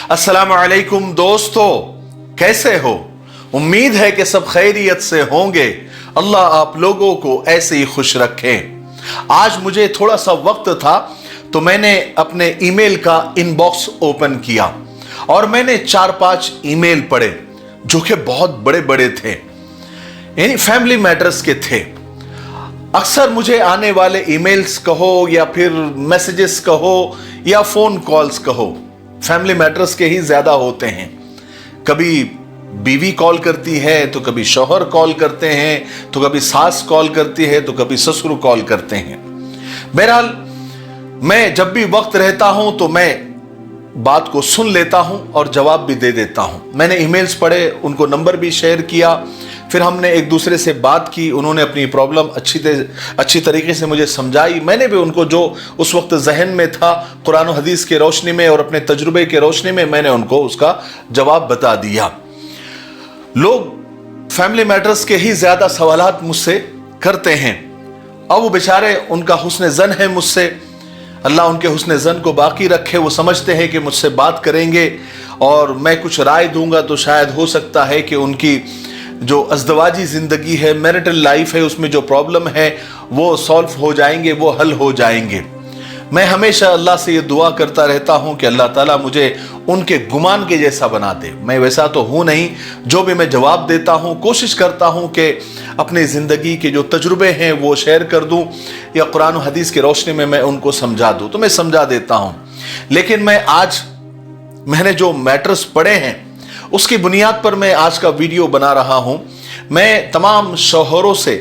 अस्सलाम वालेकुम दोस्तों, कैसे हो? उम्मीद है कि सब खैरियत से होंगे। अल्लाह आप लोगों को ऐसे ही खुश रखे। आज मुझे थोड़ा सा वक्त था तो मैंने अपने ईमेल का इनबॉक्स ओपन किया और मैंने 4-5 ईमेल पढ़े जो कि बहुत बड़े बड़े थे, यानी फैमिली मैटर्स के थे। अक्सर मुझे आने वाले ईमेल्स कहो या फिर मैसेजेस कहो या फोन कॉल्स कहो, फैमिली मैटर्स के ही ज्यादा होते हैं। कभी बीवी कॉल करती है तो कभी शौहर कॉल करते हैं, तो कभी सास कॉल करती है, तो कभी ससुर कॉल करते हैं। बहरहाल मैं जब भी वक्त रहता हूं तो मैं बात को सुन लेता हूं और जवाब भी दे देता हूं। मैंने ईमेल्स पढ़े, उनको नंबर भी शेयर किया, फिर हमने एक दूसरे से बात की, उन्होंने अपनी प्रॉब्लम अच्छी तरीके से मुझे समझाई। मैंने भी उनको जो उस वक्त जहन में था कुरान और हदीस के रोशनी में और अपने तजुर्बे के रोशनी में मैंने उनको उसका जवाब बता दिया। लोग फैमिली मैटर्स के ही ज्यादा सवालात मुझसे करते हैं। अब वो बेचारे, उनका हुस्न ज़न है मुझसे, अल्लाह उनके हुस्न ज़न को बाकी रखे। वो समझते हैं कि मुझसे बात करेंगे और मैं कुछ राय दूंगा तो शायद हो सकता है कि उनकी जो अज़दवाजी ज़िंदगी है, मैरिटल लाइफ है, उसमें जो प्रॉब्लम है वो सॉल्व हो जाएंगे, वो हल हो जाएंगे। मैं हमेशा अल्लाह से ये दुआ करता रहता हूँ कि अल्लाह ताला मुझे उनके गुमान के जैसा बना दे। मैं वैसा तो हूँ नहीं, जो भी मैं जवाब देता हूँ कोशिश करता हूँ कि अपनी ज़िंदगी के जो तजुर्बे हैं वो शेयर कर दूँ या कुरान और हदीस की रोशनी में मैं उनको समझा दूँ तो मैं समझा देता हूँ। लेकिन मैंने जो मैटर्स पढ़े हैं उसकी बुनियाद पर मैं आज का वीडियो बना रहा हूँ। मैं तमाम शौहरों से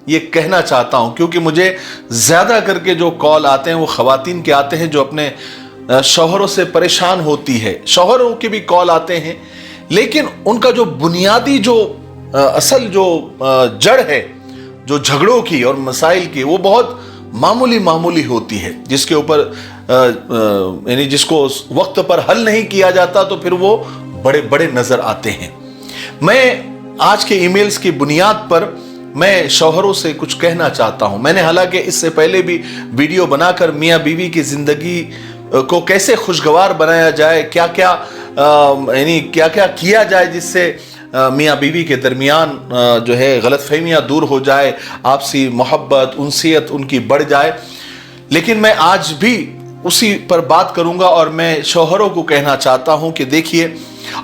ये कहना चाहता हूँ, क्योंकि मुझे ज़्यादा करके जो कॉल आते हैं वो ख़वातीन के आते हैं जो अपने शौहरों से परेशान होती है। शौहरों के भी कॉल आते हैं, लेकिन उनका जो बुनियादी जो असल जो जड़ है जो झगड़ों की और मसाइल की, वो बहुत मामूली होती है, जिसके ऊपर यानी जिसको वक्त पर हल नहीं किया जाता तो फिर वो बड़े बड़े नजर आते हैं। मैं आज के ईमेल्स की बुनियाद पर मैं शौहरों से कुछ कहना चाहता हूं। मैंने हालांकि इससे पहले भी वीडियो बनाकर मियाँ बीवी की जिंदगी को कैसे खुशगवार बनाया जाए, क्या क्या किया जाए जिससे मियाँ बीवी के दरमियान जो है गलतफहमियां दूर हो जाए, आपसी मोहब्बत उनसियत उनकी बढ़ जाए। लेकिन मैं आज भी उसी पर बात करूंगा और मैं शौहरों को कहना चाहता हूं कि देखिए,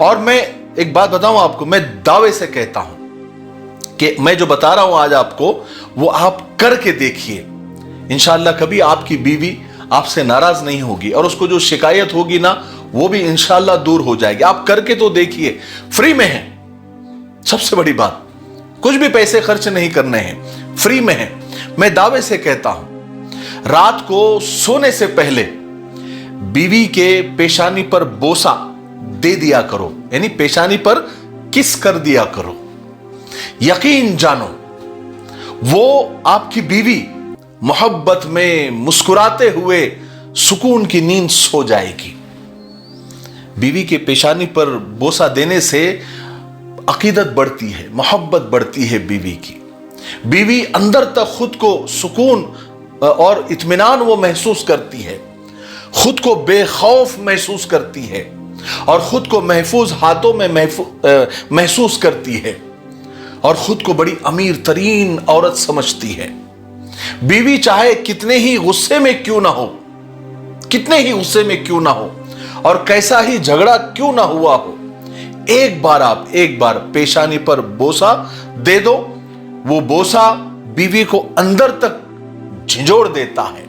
और मैं एक बात बताऊं आपको, मैं दावे से कहता हूं कि मैं जो बता रहा हूं आज आपको वो आप करके देखिए। इंशाअल्लाह कभी आपकी बीवी आपसे नाराज नहीं होगी और उसको जो शिकायत होगी ना वो भी इंशाअल्लाह दूर हो जाएगी। आप करके तो देखिए, फ्री में है, सबसे बड़ी बात, कुछ भी पैसे खर्च नहीं करने हैं, फ्री में है। मैं दावे से कहता हूं, रात को सोने से पहले बीवी के पेशानी पर बोसा दे दिया करो, यानी पेशानी पर किस कर दिया करो। यकीन जानो वो आपकी बीवी मोहब्बत में मुस्कुराते हुए सुकून की नींद सो जाएगी। बीवी के पेशानी पर बोसा देने से अकीदत बढ़ती है, मोहब्बत बढ़ती है बीवी की। बीवी अंदर तक खुद को सुकून और इत्मीनान वो महसूस करती है, खुद को बेखौफ महसूस करती है और खुद को महफूज हाथों में महसूस करती है और खुद को बड़ी अमीर तरीन औरत समझती है। बीवी चाहे कितने ही गुस्से में क्यों ना हो, कितने ही गुस्से में क्यों ना हो और कैसा ही झगड़ा क्यों ना हुआ हो, एक बार पेशानी पर बोसा दे दो। वो बोसा बीवी को अंदर तक झिंझोड़ देता है।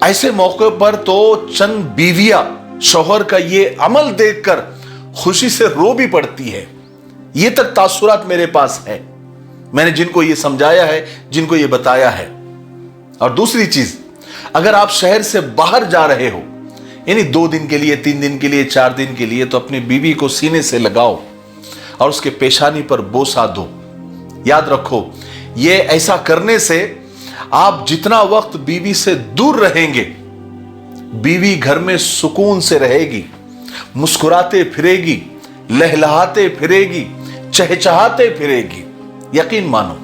ऐसे मौके पर तो चंद बीवियां शौहर का ये अमल देखकर खुशी से रो भी पड़ती है। ये तक तासुरात मेरे पास है, मैंने जिनको ये समझाया है, जिनको ये बताया है। और दूसरी चीज, अगर आप शहर से बाहर जा रहे हो, यानी 2 दिन के लिए, 3 दिन के लिए, 4 दिन के लिए, तो अपनी बीवी को सीने से लगाओ और उसके पेशानी पर बोसा दो। याद रखो, ये ऐसा करने से आप जितना वक्त बीवी से दूर रहेंगे, बीवी घर में सुकून से रहेगी, मुस्कुराते फिरेगी, लहलहाते फिरेगी, चहचहाते फिरेगी, यकीन मानो।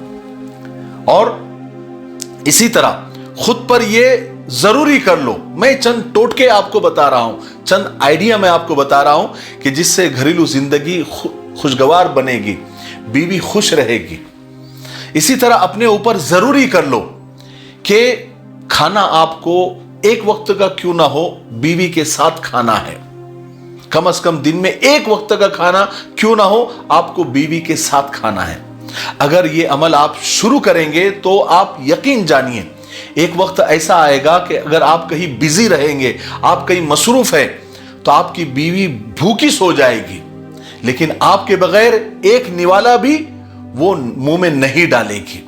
और इसी तरह खुद पर ये जरूरी कर लो। मैं चंद टोटके आपको बता रहा हूं, चंद आइडिया मैं आपको बता रहा हूं कि जिससे घरेलू जिंदगी खुशगवार बनेगी, बीवी खुश रहेगी। इसी तरह अपने ऊपर जरूरी कर लो कि खाना आपको एक वक्त का क्यों ना हो, बीवी के साथ खाना है। कम से कम दिन में एक वक्त का खाना क्यों ना हो, आपको बीवी के साथ खाना है। अगर ये अमल आप शुरू करेंगे तो आप यकीन जानिए एक वक्त ऐसा आएगा कि अगर आप कहीं बिजी रहेंगे, आप कहीं मसरूफ है, तो आपकी बीवी भूखी सो जाएगी, लेकिन आपके बगैर एक निवाला भी वो मुंह में नहीं डालेगी।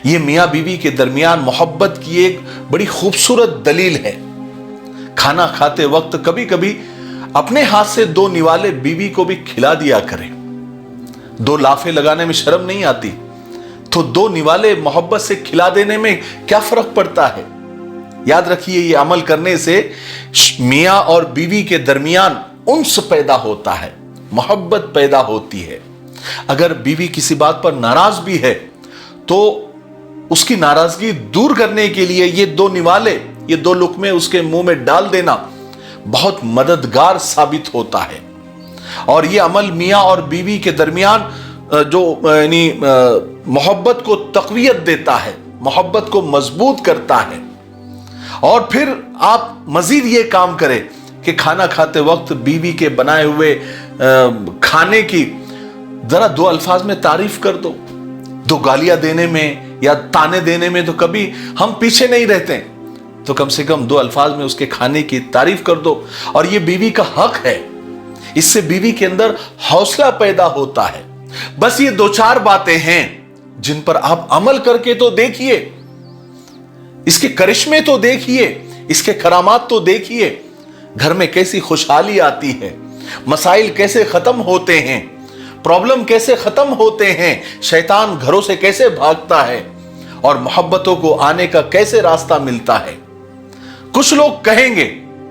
ये मियां बीवी के दरमियान मोहब्बत की एक बड़ी खूबसूरत दलील है। खाना खाते वक्त कभी कभी अपने हाथ से 2 निवाले बीवी को भी खिला दिया करें। 2 लाफे लगाने में शर्म नहीं आती तो 2 निवाले मोहब्बत से खिला देने में क्या फर्क पड़ता है। याद रखिए, ये अमल करने से मियां और बीवी के दरमियान उन्स पैदा होता है, मोहब्बत पैदा होती है। अगर बीवी किसी बात पर नाराज भी है तो उसकी नाराजगी दूर करने के लिए ये 2 निवाले, ये 2 लुक़मे उसके मुंह में डाल देना बहुत मददगार साबित होता है। और ये अमल मियां और बीवी के दरमियान जो यानी मोहब्बत को तक़वियत देता है, मोहब्बत को मजबूत करता है। और फिर आप मजीद ये काम करें कि खाना खाते वक्त बीवी के बनाए हुए खाने की जरा 2 अल्फाज में तारीफ कर दो। 2 गालियां देने में या ताने देने में तो कभी हम पीछे नहीं रहते, तो कम से कम 2 अल्फाज में उसके खाने की तारीफ कर दो। और ये बीवी का हक है, इससे बीवी के अंदर हौसला पैदा होता है। बस ये 2-4 बातें हैं जिन पर आप अमल करके तो देखिए, इसके करिश्मे तो देखिए, इसके करामात तो देखिए, घर में कैसी खुशहाली आती है, मसाइल कैसे खत्म होते हैं, प्रॉब्लम कैसे खत्म होते हैं, शैतान घरों से कैसे भागता है और मोहब्बतों को आने का कैसे रास्ता मिलता है। कुछ लोग कहेंगे,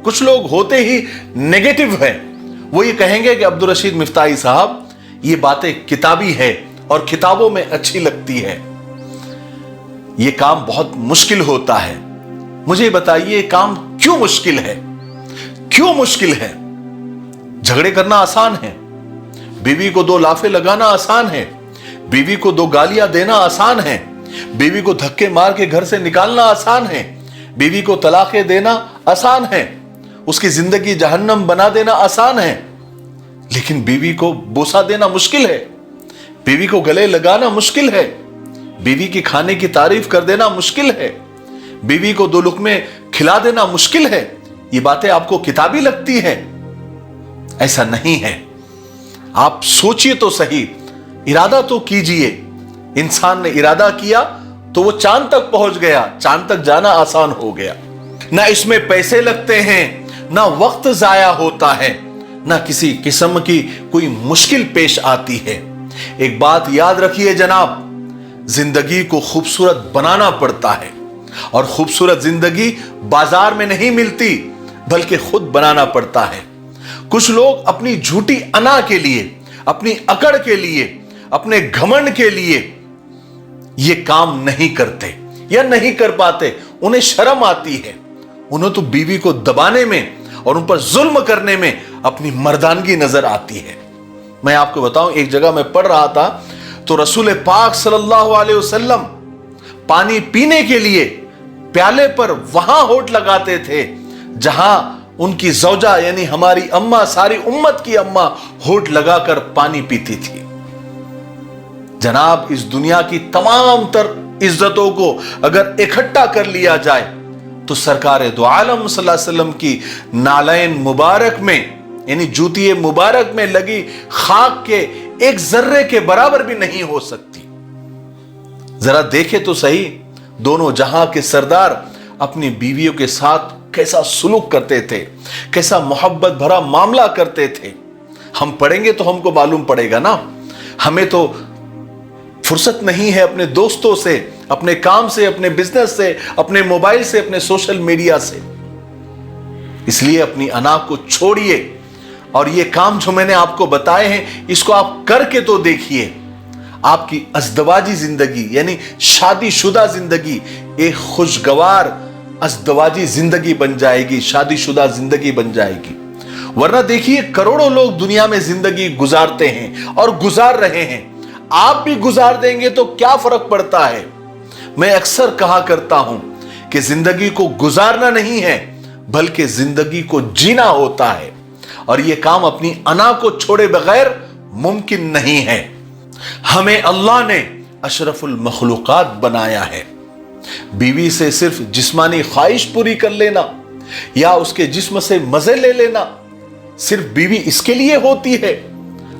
कुछ लोग होते ही नेगेटिव हैं, वो ये कहेंगे कि अब्दुल रशीद मिफ्ताही साहब ये बातें किताबी है और किताबों में अच्छी लगती है, ये काम बहुत मुश्किल होता है। मुझे बताइए काम क्यों मुश्किल है? क्यों मुश्किल है? झगड़े करना आसान है, बीवी को 2 लाफे लगाना आसान है, बीवी को 2 गालियां देना आसान है, बीवी को धक्के मार के घर से निकालना आसान है, बीवी को तलाक़ें देना आसान है, उसकी जिंदगी जहन्नम बना देना आसान है। लेकिन बीवी को बोसा देना मुश्किल है, बीवी को गले लगाना मुश्किल है, बीवी की खाने की तारीफ कर देना मुश्किल है, बीवी को 2 लुक़मे खिला देना मुश्किल है। ये बातें आपको किताबी लगती है, ऐसा नहीं है। आप सोचिए तो सही, इरादा तो कीजिए। इंसान ने इरादा किया तो वो चांद तक पहुंच गया, चांद तक जाना आसान हो गया। ना इसमें पैसे लगते हैं, ना वक्त जाया होता है, ना किसी किस्म की कोई मुश्किल पेश आती है। एक बात याद रखिए जनाब, जिंदगी को खूबसूरत बनाना पड़ता है और खूबसूरत जिंदगी बाजार में नहीं मिलती बल्कि खुद बनाना पड़ता है। कुछ लोग अपनी झूठी अना के लिए, अपनी अकड़ के लिए, अपने घमंड के लिए ये काम नहीं करते या नहीं कर पाते, उन्हें शर्म आती है। उन्हें तो बीवी को दबाने में और उन पर जुल्म करने में अपनी मर्दानगी नजर आती है। मैं आपको बताऊं, एक जगह मैं पढ़ रहा था तो रसूल पाक सल्लल्लाहु अलैहि वसल्लम पानी पीने के लिए प्याले पर वहां होठ लगाते थे जहां उनकी ज़ौजा यानी हमारी अम्मा, सारी उम्मत की अम्मा होठ लगाकर पानी पीती थी। जनाब, इस दुनिया की तमाम तर इज्जतों को अगर इकट्ठा कर लिया जाए तो सरकार दो आलम सल्लल्लाहु अलैहि वसल्लम की नालैन मुबारक में यानी जूतिए मुबारक में लगी खाक के एक जर्रे के बराबर भी नहीं हो सकती। जरा देखे तो सही, दोनों जहां के सरदार अपनी बीवियों के साथ कैसा सुलूक करते थे, कैसा मोहब्बत भरा मामला करते थे। हम पढ़ेंगे तो हमको मालूम पड़ेगा ना। हमें तो फुर्सत नहीं है अपने दोस्तों से, अपने काम से, अपने बिजनेस से, अपने मोबाइल से, अपने सोशल मीडिया से। इसलिए अपनी अना को छोड़िए और ये काम जो मैंने आपको बताए हैं इसको आप करके तो देखिए। आपकी अज़दवाजी जिंदगी यानी शादीशुदा जिंदगी एक खुशगवार अज़दवाजी जिंदगी बन जाएगी, शादीशुदा जिंदगी बन जाएगी। वरना देखिए करोड़ों लोग दुनिया में जिंदगी गुजारते हैं और गुजार रहे हैं। आप भी गुजार देंगे तो क्या फर्क पड़ता है। मैं अक्सर कहा करता हूं कि जिंदगी को गुजारना नहीं है बल्कि जिंदगी को जीना होता है, और यह काम अपनी अना को छोड़े बगैर मुमकिन नहीं है। हमें अल्लाह ने अशरफुल मखलूकात बनाया है। बीवी से सिर्फ जिस्मानी ख्वाहिश पूरी कर लेना या उसके जिस्म से मजे ले लेना सिर्फ बीवी इसके लिए होती है?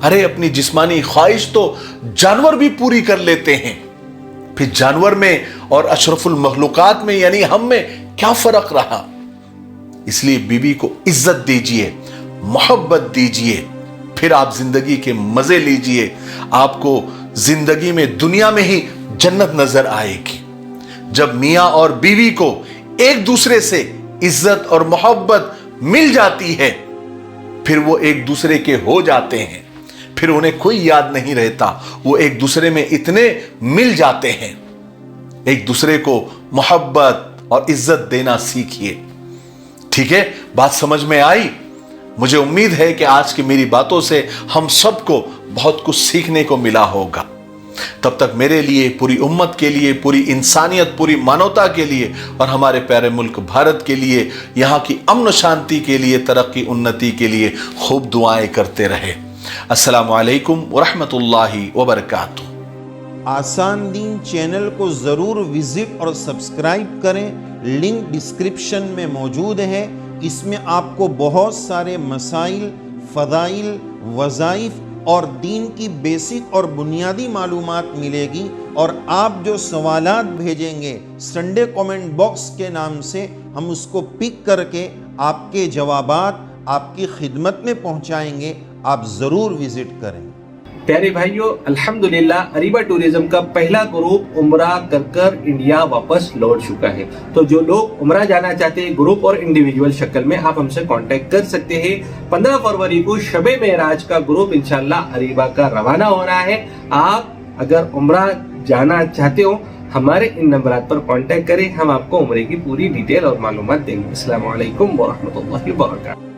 अरे अपनी जिस्मानी ख्वाहिश तो जानवर भी पूरी कर लेते हैं। फिर जानवर में और अशरफुल मखलूकात में यानी हम में क्या फर्क रहा। इसलिए बीवी को इज्जत दीजिए, मोहब्बत दीजिए, फिर आप जिंदगी के मजे लीजिए। आपको जिंदगी में दुनिया में ही जन्नत नजर आएगी। जब मियां और बीवी को एक दूसरे से इज्जत और मोहब्बत मिल जाती है फिर वो एक दूसरे के हो जाते हैं, फिर उन्हें कोई याद नहीं रहता। वो एक दूसरे में इतने मिल जाते हैं। एक दूसरे को मोहब्बत और इज्जत देना सीखिए। ठीक है, बात समझ में आई? मुझे उम्मीद है कि आज की मेरी बातों से हम सबको बहुत कुछ सीखने को मिला होगा। तब तक मेरे लिए, पूरी उम्मत के लिए, पूरी इंसानियत, पूरी मानवता के लिए और हमारे प्यारे मुल्क भारत के लिए, यहाँ की अमन शांति के लिए, तरक्की उन्नति के लिए खूब दुआएं करते रहे। अस्सलामु अलैकुम वरहमतुल्लाहि वबरकातुहू। आसान दीन चैनल को ज़रूर विजिट और सब्सक्राइब करें। लिंक डिस्क्रिप्शन में मौजूद है। इसमें आपको बहुत सारे मसाइल, फ़दाइल, वज़ाइफ और दीन की बेसिक और बुनियादी मालूमात मिलेगी। और आप जो सवालात भेजेंगे संडे कमेंट बॉक्स के नाम से, हम उसको पिक करके आपके जवाबात आपकी खिदमत में पहुंचाएंगे। आप ज़रूर विज़िट करें। प्यारे भाइयों, अल्हम्दुलिल्लाह अरीबा टूरिज्म का पहला ग्रुप उम्रा कर इंडिया वापस लौट चुका है। तो जो लोग उम्रा जाना चाहते हैं ग्रुप और इंडिविजुअल शक्ल में, आप हमसे कांटेक्ट कर सकते हैं। 15 फरवरी को शबे मेराज का ग्रुप इंशाल्लाह अरीबा का रवाना हो रहा है। आप अगर उम्रा जाना चाहते हो हमारे इन नंबरात पर कांटेक्ट करें, हम आपको उम्रे की पूरी डिटेल और मालूमात देंगे। अस्सलामु अलैकुम व रहमतुल्लाहि व बरकातहू।